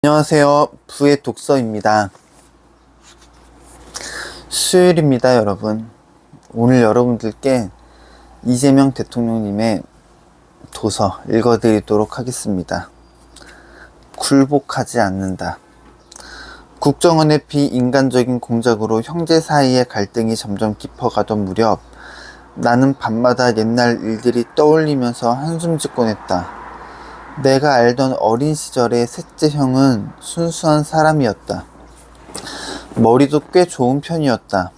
안녕하세요. 부의 독서입니다. 수요일입니다, 여러분. 오늘 여러분들께 이재명 대통령님의 도서 읽어드리도록 하겠습니다. 굴복하지 않는다. 국정원의 비인간적인 공작으로 형제 사이의 갈등이 점점 깊어가던 무렵 나는 밤마다 옛날 일들이 떠올리면서 한숨 짓곤 했다. 내가 알던 어린 시절의 셋째 형은 순수한 사람이었다. 머리도 꽤 좋은 편이었다.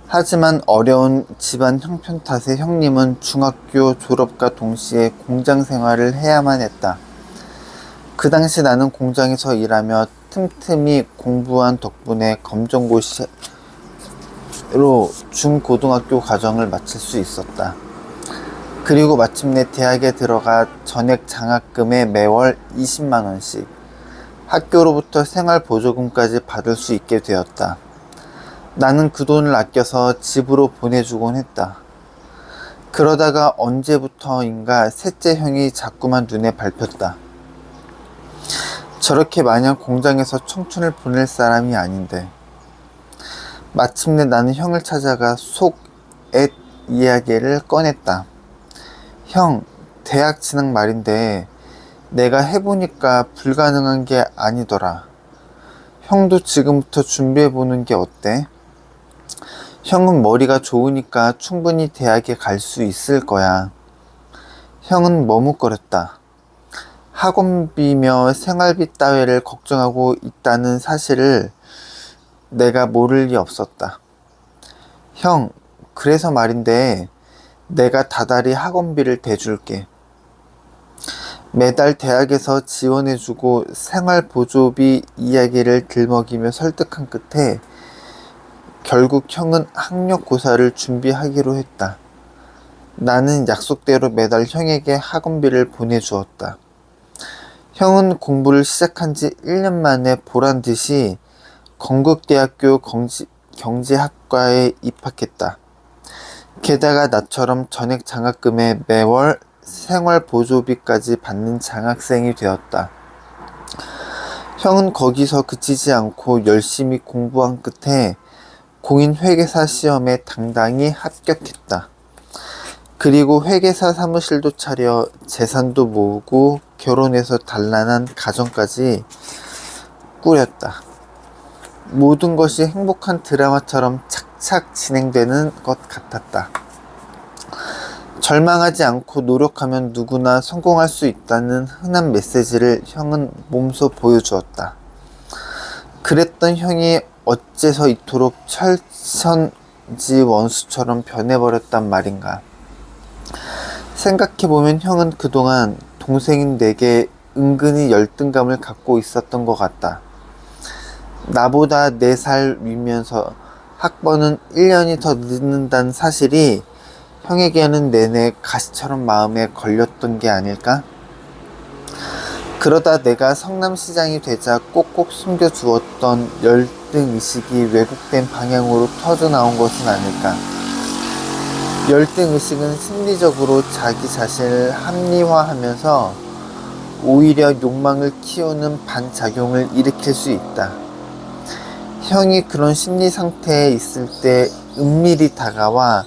하지만 어려운 집안 형편 탓에 형님은 중학교 졸업과 동시에 공장 생활을 해야만 했다. 그 당시 나는 공장에서 일하며 틈틈이 공부한 덕분에 검정고시로 중고등학교 과정을 마칠 수 있었다. 그리고 마침내 대학에 들어가 전액 장학금에 매월 20만원씩 학교로부터 생활보조금까지 받을 수 있게 되었다. 나는 그 돈을 아껴서 집으로 보내주곤 했다. 그러다가 언제부터인가 셋째 형이 자꾸만 눈에 밟혔다. 저렇게 마냥 공장에서 청춘을 보낼 사람이 아닌데. 마침내 나는 형을 찾아가 속엣 이야기를 꺼냈다. 형, 대학 진학 말인데 내가 해보니까 불가능한 게 아니더라. 형도 지금부터 준비해보는 게 어때? 형은 머리가 좋으니까 충분히 대학에 갈 수 있을 거야. 형은 머뭇거렸다. 학원비며 생활비 따위를 걱정하고 있다는 사실을 내가 모를 리 없었다. 형, 그래서 말인데 내가 다달이 학원비를 대줄게. 매달 대학에서 지원해주고 생활보조비 이야기를 들먹이며 설득한 끝에 결국 형은 학력고사를 준비하기로 했다. 나는 약속대로 매달 형에게 학원비를 보내주었다. 형은 공부를 시작한 지 1년 만에 보란듯이 건국대학교 경제학과에 입학했다. 게다가 나처럼 전액 장학금에 매월 생활보조비까지 받는 장학생이 되었다. 형은 거기서 그치지 않고 열심히 공부한 끝에 공인회계사 시험에 당당히 합격했다. 그리고 회계사 사무실도 차려 재산도 모으고 결혼해서 단란한 가정까지 꾸렸다. 모든 것이 행복한 드라마처럼 착착 진행되는 것 같았다. 절망하지 않고 노력하면 누구나 성공할 수 있다는 흔한 메시지를 형은 몸소 보여주었다. 그랬던 형이 어째서 이토록 철천지 원수처럼 변해버렸단 말인가. 생각해보면 형은 그동안 동생인 내게 은근히 열등감을 갖고 있었던 것 같다. 나보다 4살 위면서 학번은 1년이 더 늦는다는 사실이 형에게는 내내 가시처럼 마음에 걸렸던 게 아닐까? 그러다 내가 성남시장이 되자 꼭꼭 숨겨주었던 열등의식이 왜곡된 방향으로 터져나온 것은 아닐까? 열등의식은 심리적으로 자기 자신을 합리화하면서 오히려 욕망을 키우는 반작용을 일으킬 수 있다. 형이 그런 심리 상태에 있을 때 은밀히 다가와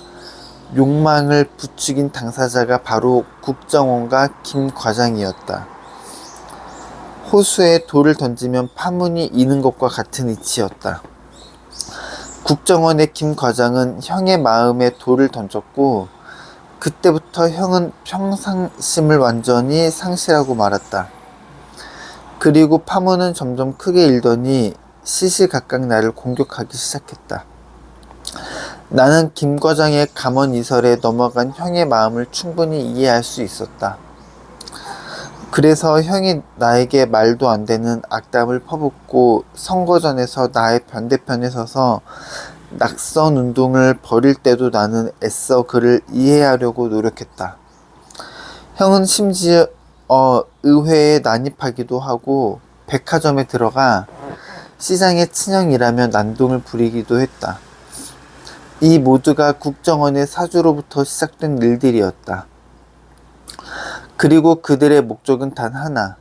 욕망을 부추긴 당사자가 바로 국정원과 김 과장이었다. 호수에 돌을 던지면 파문이 이는 것과 같은 이치였다. 국정원의 김 과장은 형의 마음에 돌을 던졌고 그때부터 형은 평상심을 완전히 상실하고 말았다. 그리고 파문은 점점 크게 일더니 시시각각 나를 공격하기 시작했다. 나는 김 과장의 감언이설에 넘어간 형의 마음을 충분히 이해할 수 있었다. 그래서 형이 나에게 말도 안 되는 악담을 퍼붓고 선거전에서 나의 반대편에 서서 낙선 운동을 벌일 때도 나는 애써 그를 이해하려고 노력했다. 형은 심지어 의회에 난입하기도 하고 백화점에 들어가 시장의 친형이라며 난동을 부리기도 했다. 이 모두가 국정원의 사주로부터 시작된 일들이었다. 그리고 그들의 목적은 단 하나,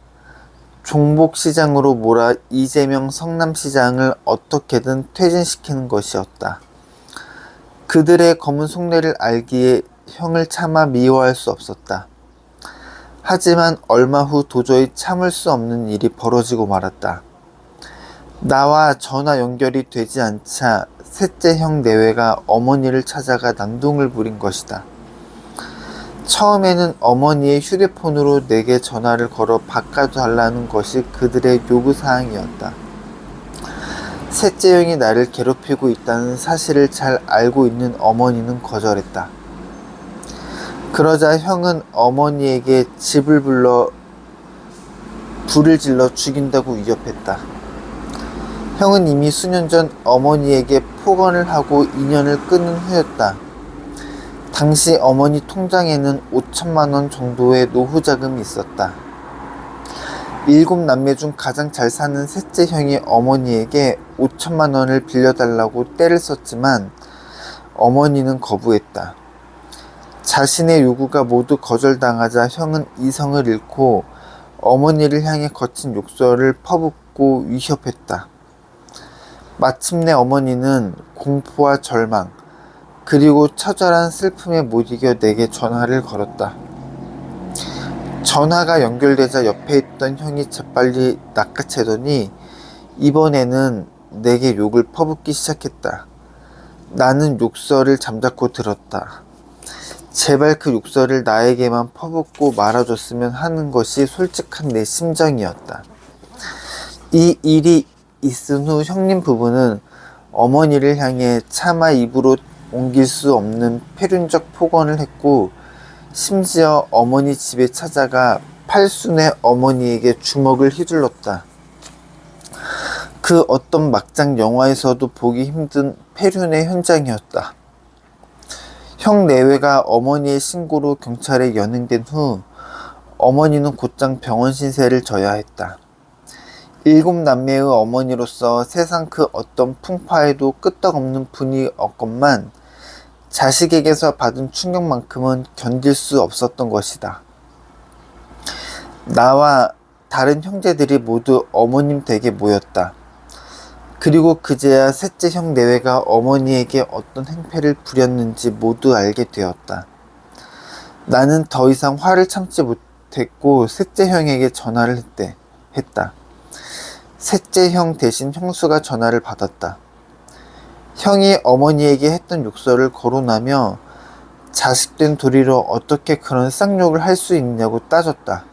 종복시장으로 몰아 이재명 성남시장을 어떻게든 퇴진시키는 것이었다. 그들의 검은 속내를 알기에 형을 차마 미워할 수 없었다. 하지만 얼마 후 도저히 참을 수 없는 일이 벌어지고 말았다. 나와 전화 연결이 되지 않자 셋째 형 내외가 어머니를 찾아가 난동을 부린 것이다. 처음에는 어머니의 휴대폰으로 내게 전화를 걸어 바꿔달라는 것이 그들의 요구사항이었다. 셋째 형이 나를 괴롭히고 있다는 사실을 잘 알고 있는 어머니는 거절했다. 그러자 형은 어머니에게 집을 불러 불을 질러 죽인다고 위협했다. 형은 이미 수년 전 어머니에게 폭언을 하고 인연을 끊은 후였다. 당시 어머니 통장에는 5천만 원 정도의 노후 자금이 있었다. 7남매 중 가장 잘 사는 셋째 형이 어머니에게 5천만 원을 빌려달라고 떼를 썼지만 어머니는 거부했다. 자신의 요구가 모두 거절당하자 형은 이성을 잃고 어머니를 향해 거친 욕설을 퍼붓고 위협했다. 마침내 어머니는 공포와 절망, 그리고 처절한 슬픔에 못 이겨 내게 전화를 걸었다. 전화가 연결되자 옆에 있던 형이 재빨리 낚아채더니 이번에는 내게 욕을 퍼붓기 시작했다. 나는 욕설을 잠자코 들었다. 제발 그 욕설을 나에게만 퍼붓고 말아줬으면 하는 것이 솔직한 내 심정이었다. 이 일이 있은 후 형님 부부는 어머니를 향해 차마 입으로 옮길 수 없는 패륜적 폭언을 했고 심지어 어머니 집에 찾아가 팔순의 어머니에게 주먹을 휘둘렀다. 그 어떤 막장 영화에서도 보기 힘든 패륜의 현장이었다. 형 내외가 어머니의 신고로 경찰에 연행된 후 어머니는 곧장 병원 신세를 져야 했다. 7남매의 어머니로서 세상 그 어떤 풍파에도 끄떡없는 분이 없건만 자식에게서 받은 충격만큼은 견딜 수 없었던 것이다. 나와 다른 형제들이 모두 어머님 댁에 모였다. 그리고 그제야 셋째 형 내외가 어머니에게 어떤 행패를 부렸는지 모두 알게 되었다. 나는 더 이상 화를 참지 못했고 셋째 형에게 전화를 했다. 셋째 형 대신 형수가 전화를 받았다. 형이 어머니에게 했던 욕설을 거론하며 자식된 도리로 어떻게 그런 쌍욕을 할 수 있냐고 따졌다.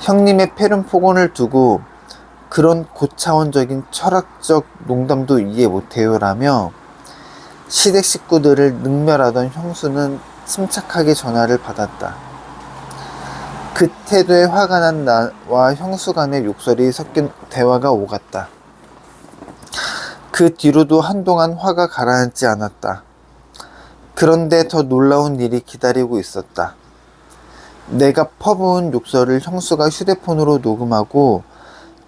형님의 패륜 폭언을 두고 그런 고차원적인 철학적 농담도 이해 못해요라며 시댁 식구들을 능멸하던 형수는 침착하게 전화를 받았다. 그 태도에 화가 난 나와 형수 간의 욕설이 섞인 대화가 오갔다. 그 뒤로도 한동안 화가 가라앉지 않았다. 그런데 더 놀라운 일이 기다리고 있었다. 내가 퍼부은 욕설을 형수가 휴대폰으로 녹음하고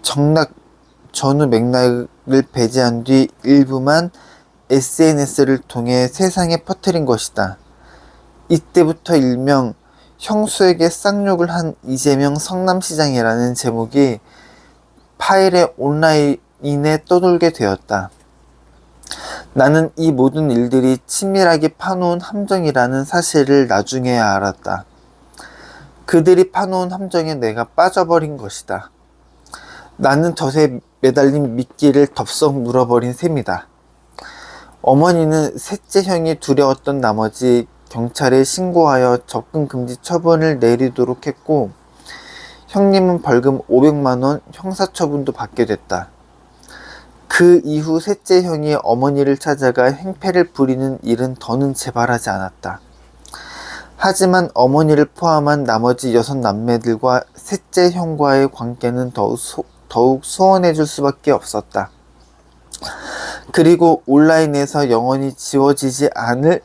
정락 전후 맥락을 배제한 뒤 일부만 SNS를 통해 세상에 퍼뜨린 것이다. 이때부터 일명 형수에게 쌍욕을 한 이재명 성남시장이라는 제목이 파일에 온라인에 떠돌게 되었다. 나는 이 모든 일들이 치밀하게 파놓은 함정이라는 사실을 나중에야 알았다. 그들이 파놓은 함정에 내가 빠져버린 것이다. 나는 덫에 매달린 미끼를 덥석 물어버린 셈이다. 어머니는 셋째 형이 두려웠던 나머지 경찰에 신고하여 접근 금지 처분을 내리도록 했고 형님은 벌금 500만 원 형사처분도 받게 됐다. 그 이후 셋째 형이 어머니를 찾아가 행패를 부리는 일은 더는 재발하지 않았다. 하지만 어머니를 포함한 나머지 6남매들과 셋째 형과의 관계는 더욱 소원해질 수밖에 없었다. 그리고 온라인에서 영원히 지워지지 않을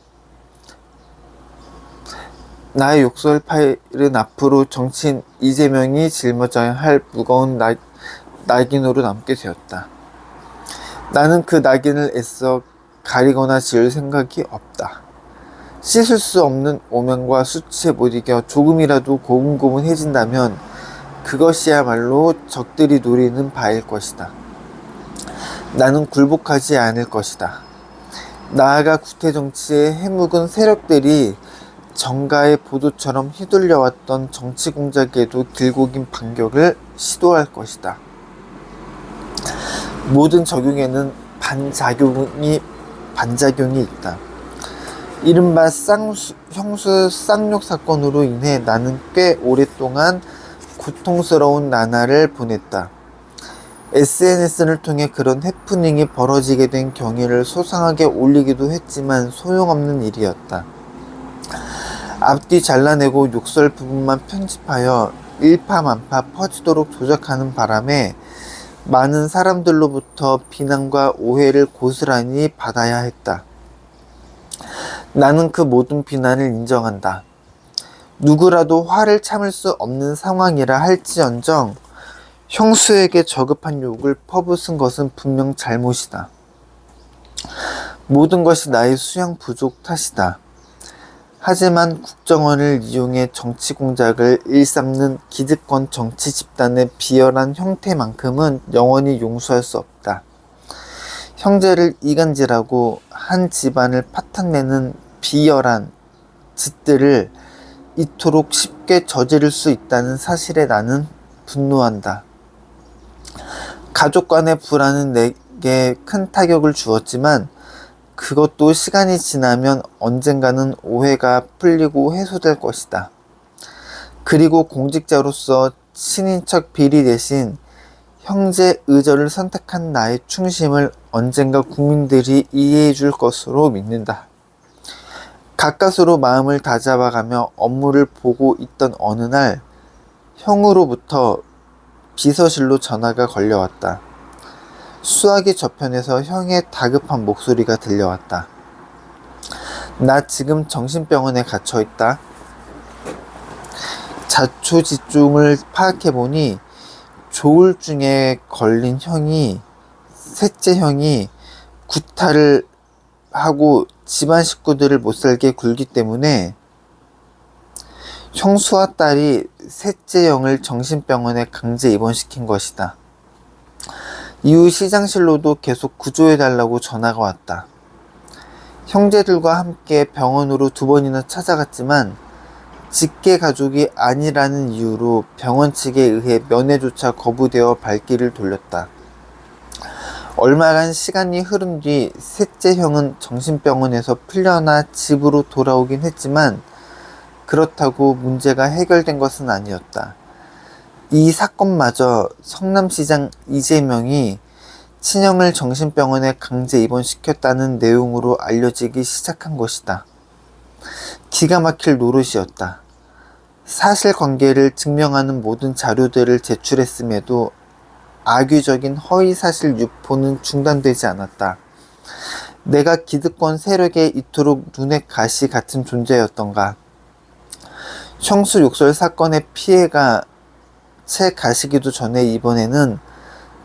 나의 욕설 파일은 앞으로 정치인 이재명이 짊어져야 할 무거운 낙인으로 남게 되었다. 나는 그 낙인을 애써 가리거나 지울 생각이 없다. 씻을 수 없는 오명과 수치에 못 이겨 조금이라도 고분고분해진다면 그것이야말로 적들이 노리는 바일 것이다. 나는 굴복하지 않을 것이다. 나아가 구태정치의 해묵은 세력들이 정가의 보도처럼 휘둘려왔던 정치 공작에도 길고 긴 반격을 시도할 것이다. 모든 적용에는 반작용이 있다. 이른바 형수 쌍욕 사건으로 인해 나는 꽤 오랫동안 고통스러운 나날을 보냈다. SNS를 통해 그런 해프닝이 벌어지게 된 경위를 소상하게 올리기도 했지만 소용없는 일이었다. 앞뒤 잘라내고 욕설 부분만 편집하여 일파만파 퍼지도록 조작하는 바람에 많은 사람들로부터 비난과 오해를 고스란히 받아야 했다. 나는 그 모든 비난을 인정한다. 누구라도 화를 참을 수 없는 상황이라 할지언정 형수에게 저급한 욕을 퍼붓은 것은 분명 잘못이다. 모든 것이 나의 수양 부족 탓이다. 하지만 국정원을 이용해 정치 공작을 일삼는 기득권 정치 집단의 비열한 형태만큼은 영원히 용서할 수 없다. 형제를 이간질하고 한 집안을 파탄내는 비열한 짓들을 이토록 쉽게 저지를 수 있다는 사실에 나는 분노한다. 가족 간의 불화는 내게 큰 타격을 주었지만 그것도 시간이 지나면 언젠가는 오해가 풀리고 해소될 것이다. 그리고 공직자로서 친인척 비리 대신 형제 의절을 선택한 나의 충심을 언젠가 국민들이 이해해 줄 것으로 믿는다. 가까스로 마음을 다잡아가며 업무를 보고 있던 어느 날 형으로부터 비서실로 전화가 걸려왔다. 수화기 저편에서 형의 다급한 목소리가 들려왔다. 나 지금 정신병원에 갇혀있다. 자초지종을 파악해보니 조울증에 걸린 셋째 형이 구타를 하고 집안 식구들을 못살게 굴기 때문에 형수와 딸이 셋째 형을 정신병원에 강제 입원시킨 것이다. 이후 시장실로도 계속 구조해달라고 전화가 왔다. 형제들과 함께 병원으로 2번이나 찾아갔지만 직계 가족이 아니라는 이유로 병원 측에 의해 면회조차 거부되어 발길을 돌렸다. 얼마간 시간이 흐른 뒤 셋째 형은 정신병원에서 풀려나 집으로 돌아오긴 했지만 그렇다고 문제가 해결된 것은 아니었다. 이 사건마저 성남시장 이재명이 친형을 정신병원에 강제 입원시켰다는 내용으로 알려지기 시작한 것이다. 기가 막힐 노릇이었다. 사실관계를 증명하는 모든 자료들을 제출했음에도 악의적인 허위사실 유포는 중단되지 않았다. 내가 기득권 세력에 이토록 눈에 가시 같은 존재였던가. 형수 욕설 사건의 피해가 채 가시기도 전에 이번에는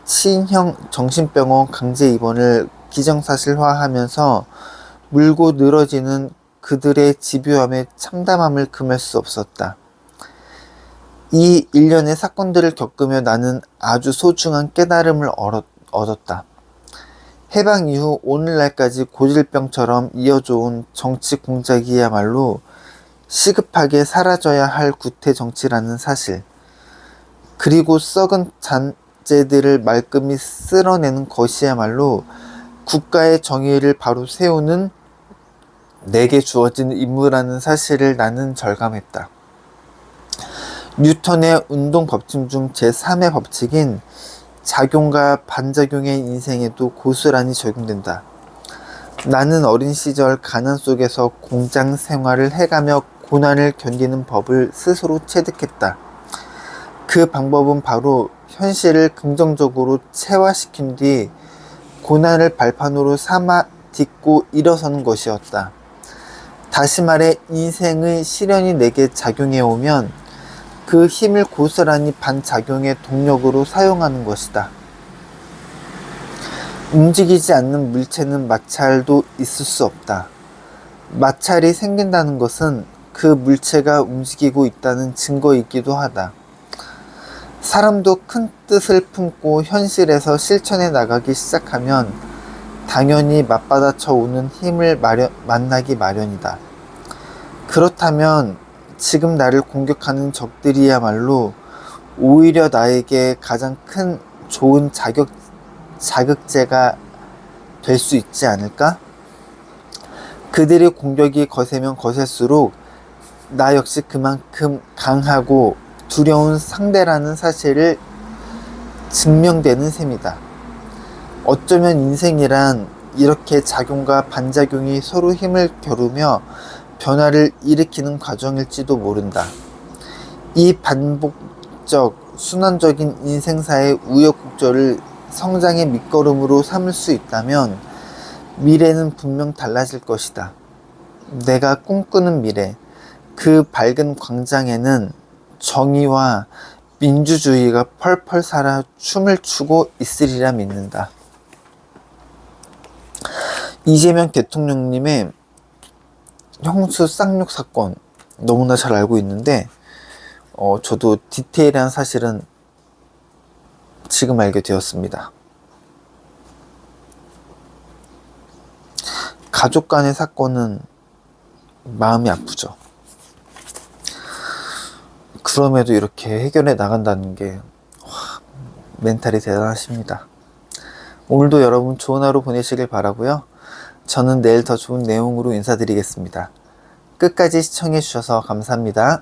친형 정신병원 강제 입원을 기정사실화하면서 물고 늘어지는 그들의 집요함에 참담함을 금할 수 없었다. 이 일련의 사건들을 겪으며 나는 아주 소중한 깨달음을 얻었다. 해방 이후 오늘날까지 고질병처럼 이어져온 정치 공작이야말로 시급하게 사라져야 할 구태 정치라는 사실. 그리고 썩은 잔재들을 말끔히 쓸어내는 것이야말로 국가의 정의를 바로 세우는 내게 주어진 임무라는 사실을 나는 절감했다. 뉴턴의 운동 법칙 중 제3의 법칙인 작용과 반작용의 인생에도 고스란히 적용된다. 나는 어린 시절 가난 속에서 공장 생활을 해가며 고난을 견디는 법을 스스로 체득했다. 그 방법은 바로 현실을 긍정적으로 체화시킨 뒤 고난을 발판으로 삼아 딛고 일어서는 것이었다. 다시 말해 인생의 시련이 내게 작용해 오면 그 힘을 고스란히 반작용의 동력으로 사용하는 것이다. 움직이지 않는 물체는 마찰도 있을 수 없다. 마찰이 생긴다는 것은 그 물체가 움직이고 있다는 증거이기도 하다. 사람도 큰 뜻을 품고 현실에서 실천해 나가기 시작하면 당연히 맞받아쳐 오는 힘을 만나기 마련이다. 그렇다면 지금 나를 공격하는 적들이야말로 오히려 나에게 가장 큰 좋은 자극제가 될 수 있지 않을까? 그들의 공격이 거세면 거셀수록 나 역시 그만큼 강하고 두려운 상대라는 사실을 증명되는 셈이다. 어쩌면 인생이란 이렇게 작용과 반작용이 서로 힘을 겨루며 변화를 일으키는 과정일지도 모른다. 이 반복적, 순환적인 인생사의 우여곡절을 성장의 밑거름으로 삼을 수 있다면 미래는 분명 달라질 것이다. 내가 꿈꾸는 미래, 그 밝은 광장에는 정의와 민주주의가 펄펄 살아 춤을 추고 있으리라 믿는다. 이재명 대통령님의 형수 쌍욕 사건 너무나 잘 알고 있는데 저도 디테일한 사실은 지금 알게 되었습니다. 가족 간의 사건은 마음이 아프죠. 그럼에도 이렇게 해결해 나간다는 게 멘탈이 대단하십니다. 오늘도 여러분 좋은 하루 보내시길 바라고요. 저는 내일 더 좋은 내용으로 인사드리겠습니다. 끝까지 시청해 주셔서 감사합니다.